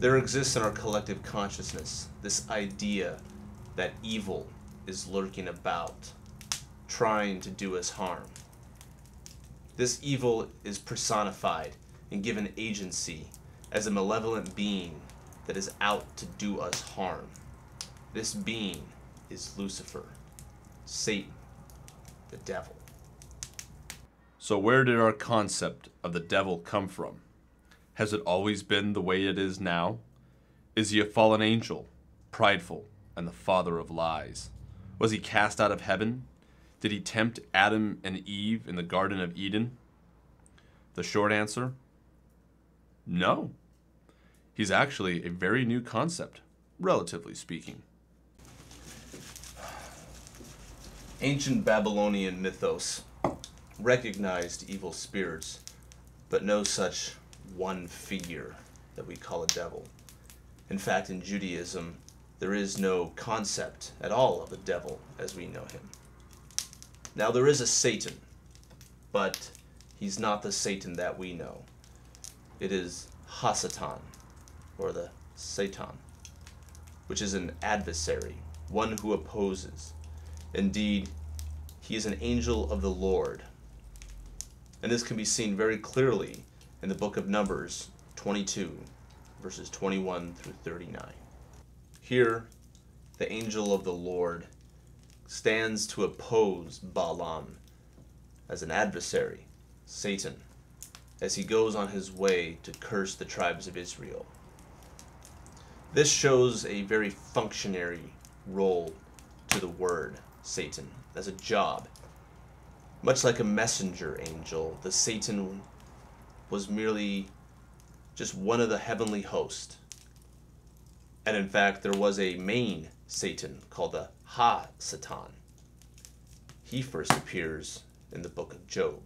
There exists in our collective consciousness this idea that evil is lurking about, trying to do us harm. This evil is personified and given agency as a malevolent being that is out to do us harm. This being is Lucifer, Satan, the devil. So where did our concept of the devil come from? Has it always been the way it is now? Is he a fallen angel, prideful, and the father of lies? Was he cast out of heaven? Did he tempt Adam and Eve in the Garden of Eden? The short answer? No. He's actually a very new concept, relatively speaking. Ancient Babylonian mythos recognized evil spirits, but no such one figure that we call a devil. In fact, in Judaism, there is no concept at all of a devil as we know him. Now, there is a Satan, but he's not the Satan that we know. It is Hasatan, or the Satan, which is an adversary, one who opposes. Indeed, he is an angel of the Lord. And this can be seen very clearly in the book of Numbers 22, verses 21 through 39. Here, the angel of the Lord stands to oppose Balaam as an adversary, Satan, as he goes on his way to curse the tribes of Israel. This shows a very functionary role to the word Satan as a job. Much like a messenger angel, the Satan was merely just one of the heavenly host. And in fact, there was a main Satan called the Ha-Satan. He first appears in the book of Job.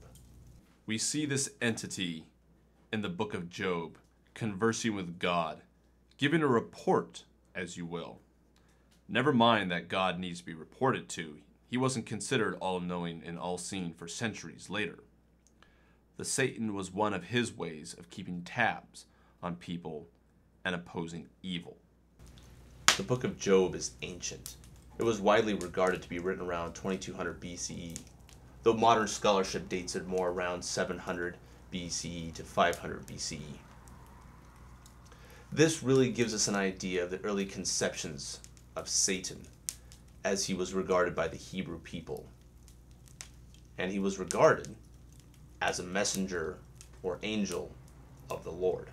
We see this entity in the book of Job conversing with God, giving a report, as you will. Never mind that God needs to be reported to. He wasn't considered all-knowing and all-seeing for centuries later. The Satan was one of his ways of keeping tabs on people and opposing evil. The book of Job is ancient. It was widely regarded to be written around 2200 BCE, though modern scholarship dates it more around 700 BCE to 500 BCE. This really gives us an idea of the early conceptions of Satan as he was regarded by the Hebrew people. And he was regarded as a messenger or angel of the Lord.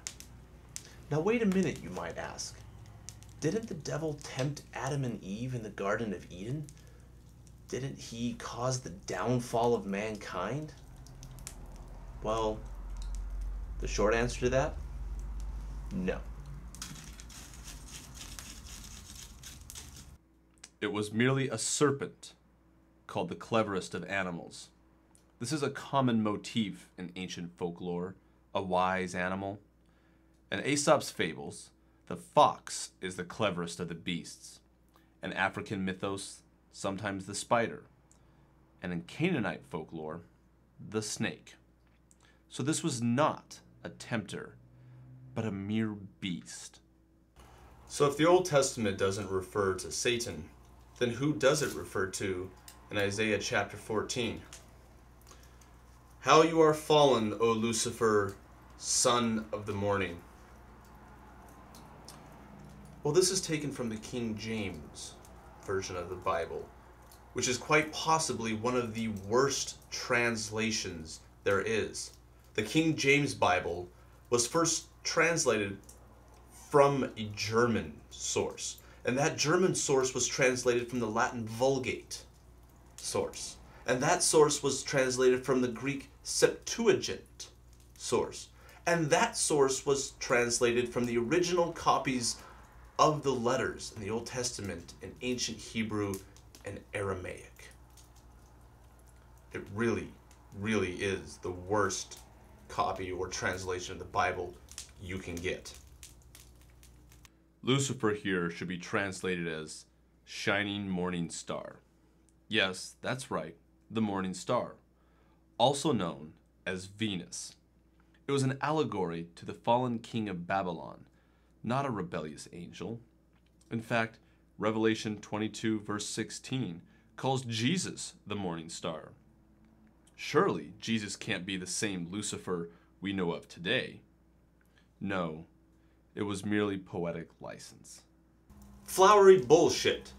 Now wait a minute, you might ask. Didn't the devil tempt Adam and Eve in the Garden of Eden? Didn't he cause the downfall of mankind? Well, the short answer to that? No. It was merely a serpent, called the cleverest of animals. This is a common motif in ancient folklore, a wise animal. In Aesop's fables, the fox is the cleverest of the beasts. In African mythos, sometimes the spider. And in Canaanite folklore, the snake. So this was not a tempter, but a mere beast. So if the Old Testament doesn't refer to Satan, then who does it refer to in Isaiah chapter 14? How you are fallen, O Lucifer, son of the morning. Well, this is taken from the King James version of the Bible, which is quite possibly one of the worst translations there is. The King James Bible was first translated from a German source, and that German source was translated from the Latin Vulgate source, and that source was translated from the Greek Septuagint source, and that source was translated from the original copies of the letters in the Old Testament in ancient Hebrew and Aramaic. It really, really is the worst copy or translation of the Bible you can get. Lucifer here should be translated as shining morning star. Yes, that's right, the morning star, also known as Venus. It was an allegory to the fallen king of Babylon, not a rebellious angel. In fact, Revelation 22 verse 16 calls Jesus the morning star. Surely Jesus can't be the same Lucifer we know of today. No, it was merely poetic license. Flowery bullshit.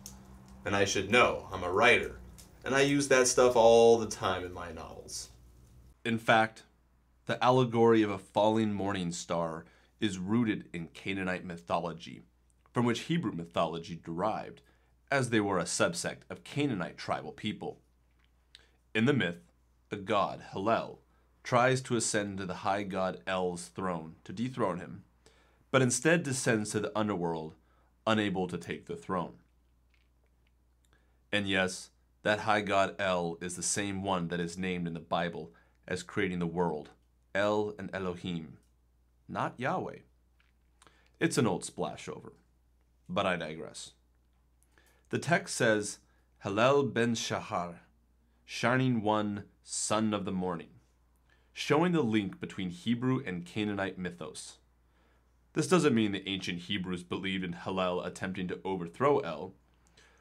And I should know, I'm a writer, and I use that stuff all the time in my novels. In fact, the allegory of a falling morning star is rooted in Canaanite mythology, from which Hebrew mythology derived, as they were a subsect of Canaanite tribal people. In the myth, the god Hallel tries to ascend to the high god El's throne to dethrone him, but instead descends to the underworld, unable to take the throne. And yes, that high god El is the same one that is named in the Bible as creating the world, El and Elohim, not Yahweh. It's an old splashover, but I digress. The text says, Hallel ben Shahar, shining one, son of the morning, showing the link between Hebrew and Canaanite mythos. This doesn't mean the ancient Hebrews believed in Hallel attempting to overthrow El,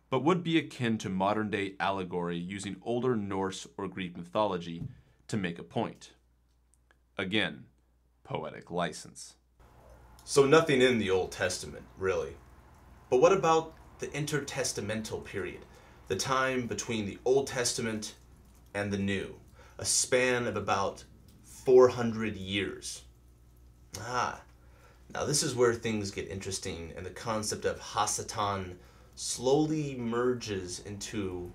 but would be akin to modern-day allegory using older Norse or Greek mythology to make a point. Again, poetic license. So nothing in the Old Testament, really. But what about the intertestamental period? The time between the Old Testament and the New. A span of about 400 years. Now this is where things get interesting, and the concept of Hasatan slowly merges into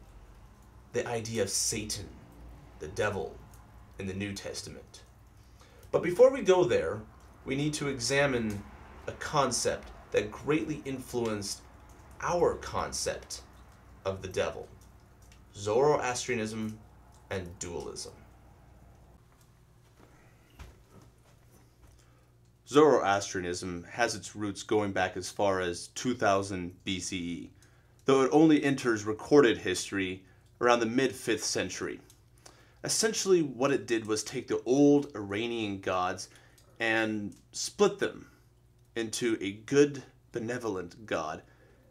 the idea of Satan, the devil, in the New Testament. But before we go there, we need to examine a concept that greatly influenced our concept of the devil: Zoroastrianism and dualism. Zoroastrianism has its roots going back as far as 2000 BCE, though it only enters recorded history around the mid-5th century. Essentially, what it did was take the old Iranian gods and split them into a good, benevolent god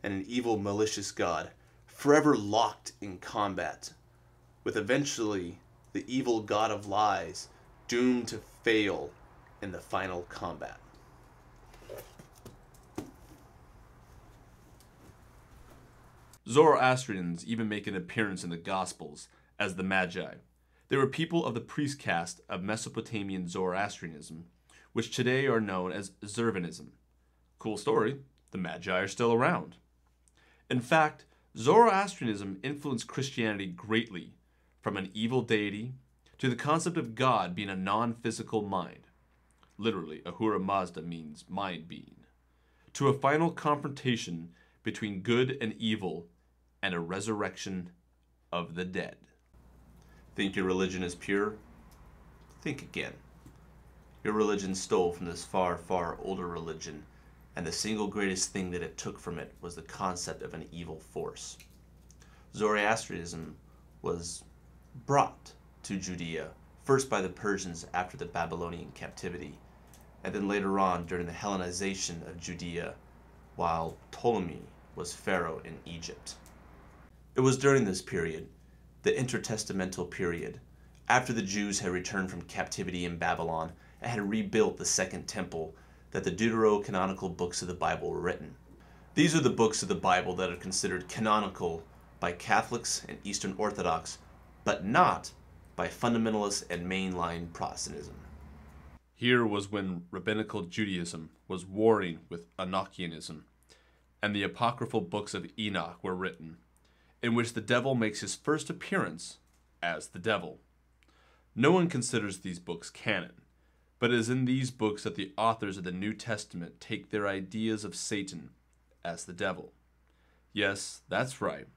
and an evil, malicious god, forever locked in combat, with eventually the evil god of lies doomed to fail in the final combat. Zoroastrians even make an appearance in the Gospels as the Magi. They were people of the priest caste of Mesopotamian Zoroastrianism, which today are known as Zervanism. Cool story, the Magi are still around. In fact, Zoroastrianism influenced Christianity greatly, from an evil deity to the concept of God being a non-physical mind. Literally, Ahura Mazda means mind being. To a final confrontation between good and evil and a resurrection of the dead. Think your religion is pure? Think again. Your religion stole from this far, far older religion, and the single greatest thing that it took from it was the concept of an evil force. Zoroastrianism was brought to Judea, first by the Persians after the Babylonian captivity, and then later on during the Hellenization of Judea, while Ptolemy was pharaoh in Egypt. It was during this period, the intertestamental period, after the Jews had returned from captivity in Babylon and had rebuilt the Second Temple, that the deuterocanonical books of the Bible were written. These are the books of the Bible that are considered canonical by Catholics and Eastern Orthodox, but not by fundamentalists and mainline Protestantism. Here was when rabbinical Judaism was warring with Enochianism, and the apocryphal books of Enoch were written, in which the devil makes his first appearance as the devil. No one considers these books canon, but it is in these books that the authors of the New Testament take their ideas of Satan as the devil. Yes, that's right.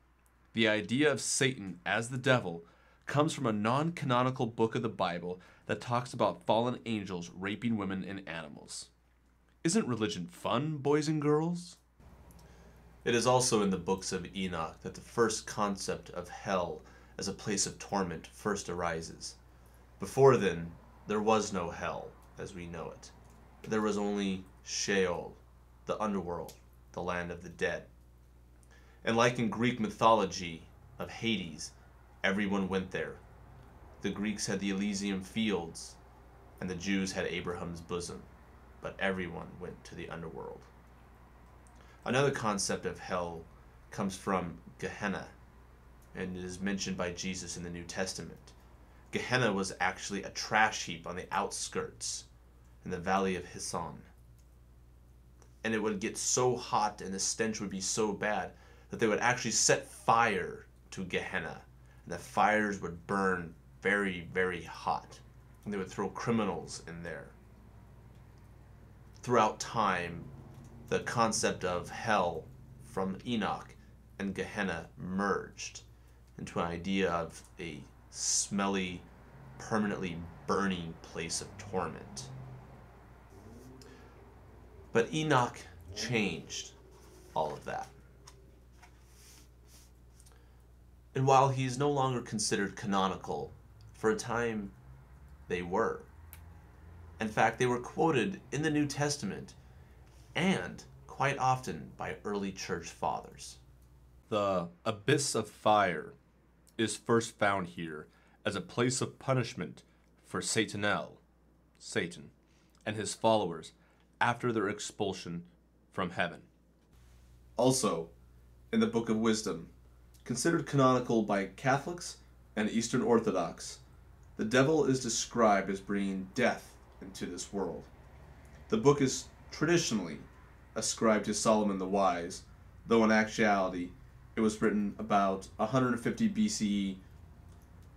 The idea of Satan as the devil comes from a non-canonical book of the Bible that talks about fallen angels raping women and animals. Isn't religion fun, boys and girls? It is also in the books of Enoch that the first concept of hell as a place of torment first arises. Before then, there was no hell as we know it. There was only Sheol, the underworld, the land of the dead. And like in Greek mythology of Hades, everyone went there. The Greeks had the Elysium fields, and the Jews had Abraham's bosom, but everyone went to the underworld. Another concept of hell comes from Gehenna, and is mentioned by Jesus in the New Testament. Gehenna was actually a trash heap on the outskirts in the valley of Hinnom. And it would get so hot and the stench would be so bad that they would actually set fire to Gehenna. And the fires would burn very, very hot. And they would throw criminals in there. Throughout time, the concept of hell from Enoch and Gehenna merged into an idea of a smelly, permanently burning place of torment. But Enoch changed all of that. And while he's no longer considered canonical, for a time they were. In fact, they were quoted in the New Testament and quite often by early church fathers. The abyss of fire is first found here as a place of punishment for Satan, and his followers after their expulsion from heaven. Also, in the Book of Wisdom, considered canonical by Catholics and Eastern Orthodox, the devil is described as bringing death into this world. The book is traditionally ascribed to Solomon the Wise, though in actuality it was written about 150 BCE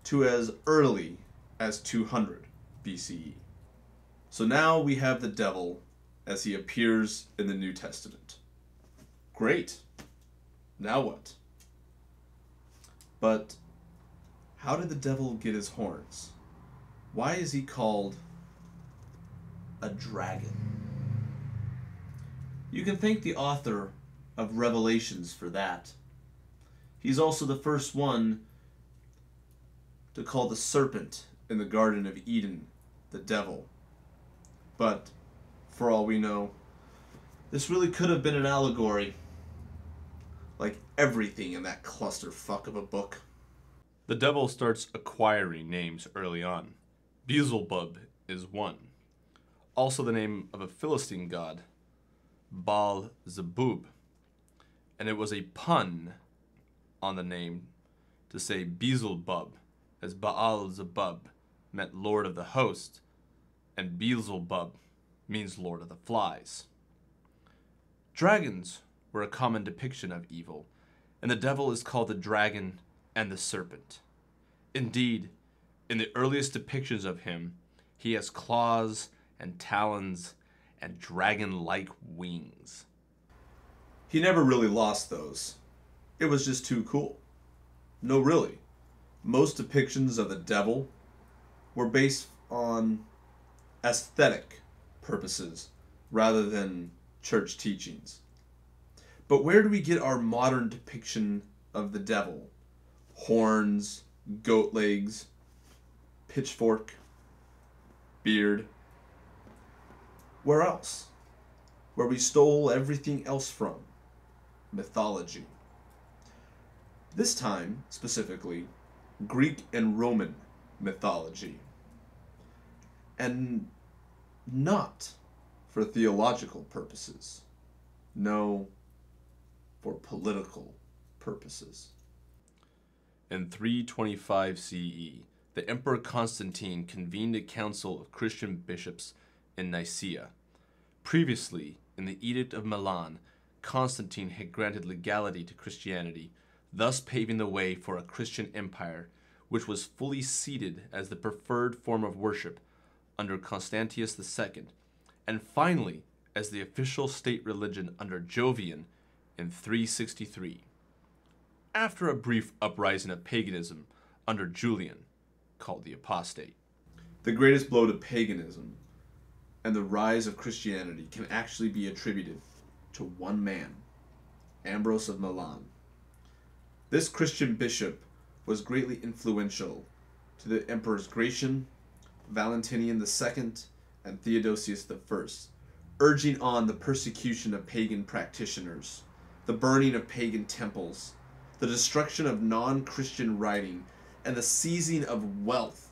to as early as 200 BCE. So now we have the devil as he appears in the New Testament. Great. Now what? But how did the devil get his horns? Why is he called a dragon? You can thank the author of Revelations for that. He's also the first one to call the serpent in the Garden of Eden the devil. But for all we know, this really could have been an allegory, like everything in that clusterfuck of a book. The devil starts acquiring names early on. Beelzebub is one. Also the name of a Philistine god, Baal-zebub. And it was a pun on the name to say Beelzebub, as Baal-zebub meant Lord of the Host, and Beelzebub means Lord of the Flies. Dragons were a common depiction of evil, and the devil is called the dragon and the serpent. Indeed, in the earliest depictions of him, he has claws and talons and dragon-like wings. He never really lost those. It was just too cool. No, really. Most depictions of the devil were based on aesthetic purposes rather than church teachings. But where do we get our modern depiction of the devil? Horns, goat legs, pitchfork, beard. Where else? Where we stole everything else from. Mythology. This time, specifically, Greek and Roman mythology. And not for theological purposes. No, for political purposes. In 325 CE, the Emperor Constantine convened a council of Christian bishops in Nicaea. Previously, in the Edict of Milan, Constantine had granted legality to Christianity, thus paving the way for a Christian empire, which was fully seated as the preferred form of worship under Constantius II, and finally as the official state religion under Jovian in 363. After a brief uprising of paganism under Julian, called the Apostate. The greatest blow to paganism and the rise of Christianity can actually be attributed to one man, Ambrose of Milan. This Christian bishop was greatly influential to the emperors Gratian, Valentinian II, and Theodosius I, urging on the persecution of pagan practitioners, the burning of pagan temples, the destruction of non-Christian writing, and the seizing of wealth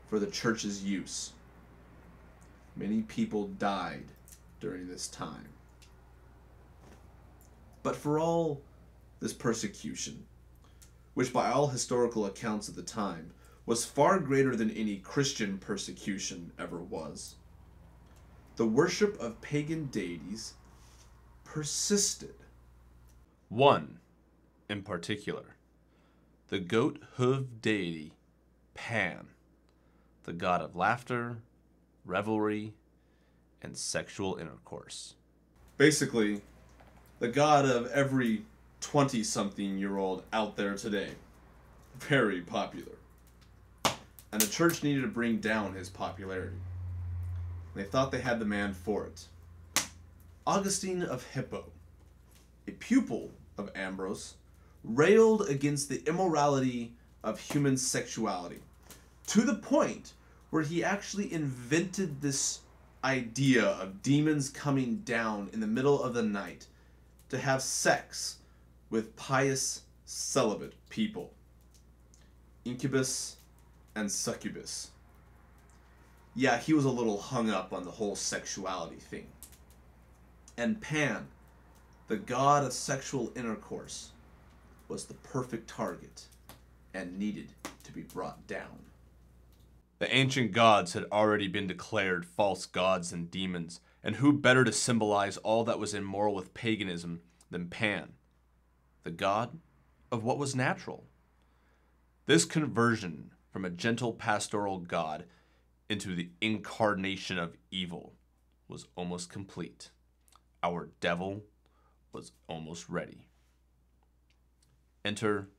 for the church's use. Many people died during this time. But for all this persecution, which by all historical accounts of the time was far greater than any Christian persecution ever was, the worship of pagan deities persisted. One, in particular, the goat-hooved deity Pan, the god of laughter, revelry, and sexual intercourse. Basically, the god of every 20-something-year-old out there today. Very popular. And the church needed to bring down his popularity. They thought they had the man for it. Augustine of Hippo, a pupil of Ambrose, railed against the immorality of human sexuality, to the point where he actually invented this idea of demons coming down in the middle of the night to have sex with pious celibate people. Incubus and succubus. Yeah, he was a little hung up on the whole sexuality thing. And Pan, the god of sexual intercourse, was the perfect target and needed to be brought down. The ancient gods had already been declared false gods and demons, and who better to symbolize all that was immoral with paganism than Pan, the god of what was natural? This conversion from a gentle pastoral god into the incarnation of evil was almost complete. Our devil was almost ready. Enter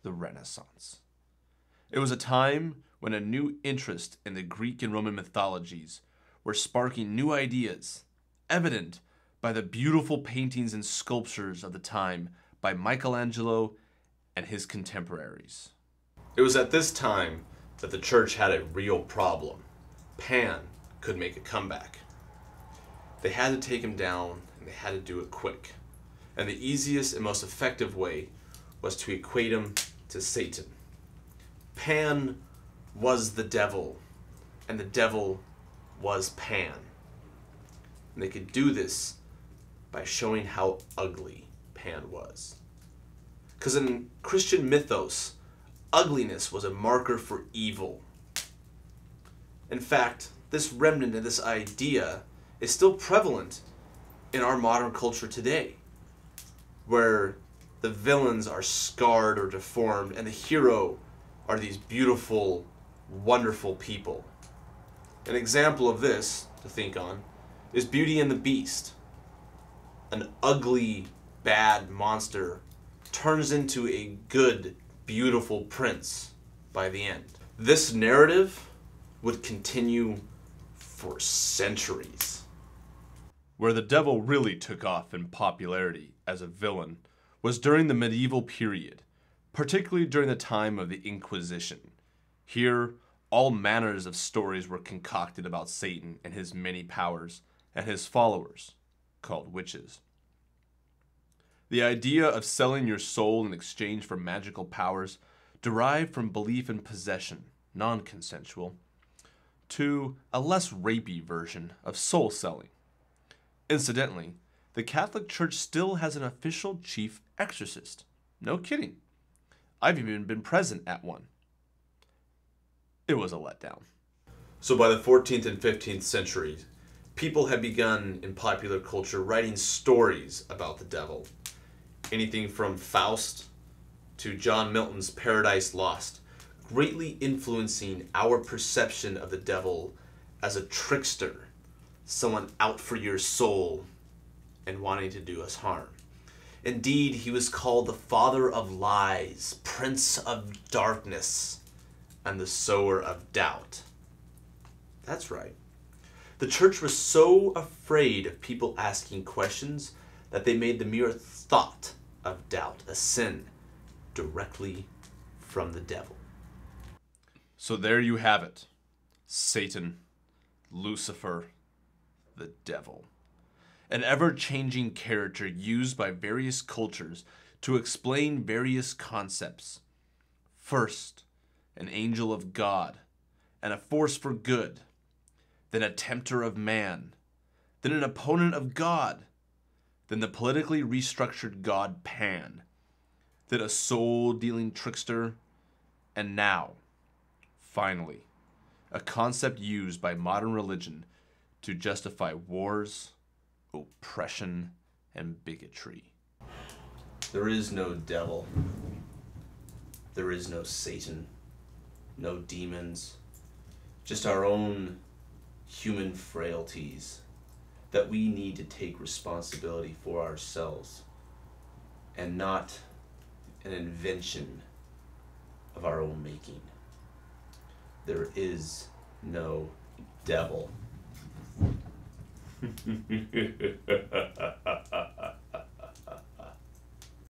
the Renaissance. It was a time when a new interest in the Greek and Roman mythologies were sparking new ideas, evident by the beautiful paintings and sculptures of the time by Michelangelo and his contemporaries. It was at this time that the church had a real problem. Pan could make a comeback. They had to take him down, and they had to do it quick. And the easiest and most effective way was to equate him to Satan. Pan was the devil, and the devil was Pan. And they could do this by showing how ugly Pan was. Because in Christian mythos, ugliness was a marker for evil. In fact, this remnant of this idea is still prevalent in our modern culture today, where the villains are scarred or deformed and the hero are these beautiful, wonderful people. An example of this, to think on, is Beauty and the Beast. An ugly, bad monster turns into a good, beautiful prince by the end. This narrative would continue for centuries. Where the devil really took off in popularity as a villain was during the medieval period, particularly during the time of the Inquisition. Here, all manners of stories were concocted about Satan and his many powers, and his followers, called witches. The idea of selling your soul in exchange for magical powers derived from belief in possession, non-consensual, to a less rapey version of soul selling. Incidentally, the Catholic Church still has an official chief exorcist. No kidding. I've even been present at one. It was a letdown. So by the 14th and 15th centuries, people had begun in popular culture writing stories about the devil. Anything from Faust to John Milton's Paradise Lost, greatly influencing our perception of the devil as a trickster, someone out for your soul and wanting to do us harm. Indeed, he was called the father of lies, prince of darkness, and the sower of doubt. That's right. The church was so afraid of people asking questions that they made the mere thought of doubt a sin directly from the devil. So there you have it. Satan, Lucifer, the devil. an ever-changing character used by various cultures to explain various concepts. First, an angel of God, and a force for good, then a tempter of man, then an opponent of God, then the politically restructured god Pan, then a soul-dealing trickster, and now, finally, a concept used by modern religion to justify wars, oppression, and bigotry. There is no devil. There is no Satan. No demons. Just our own human frailties that we need to take responsibility for ourselves, and not an invention of our own making. There is no devil.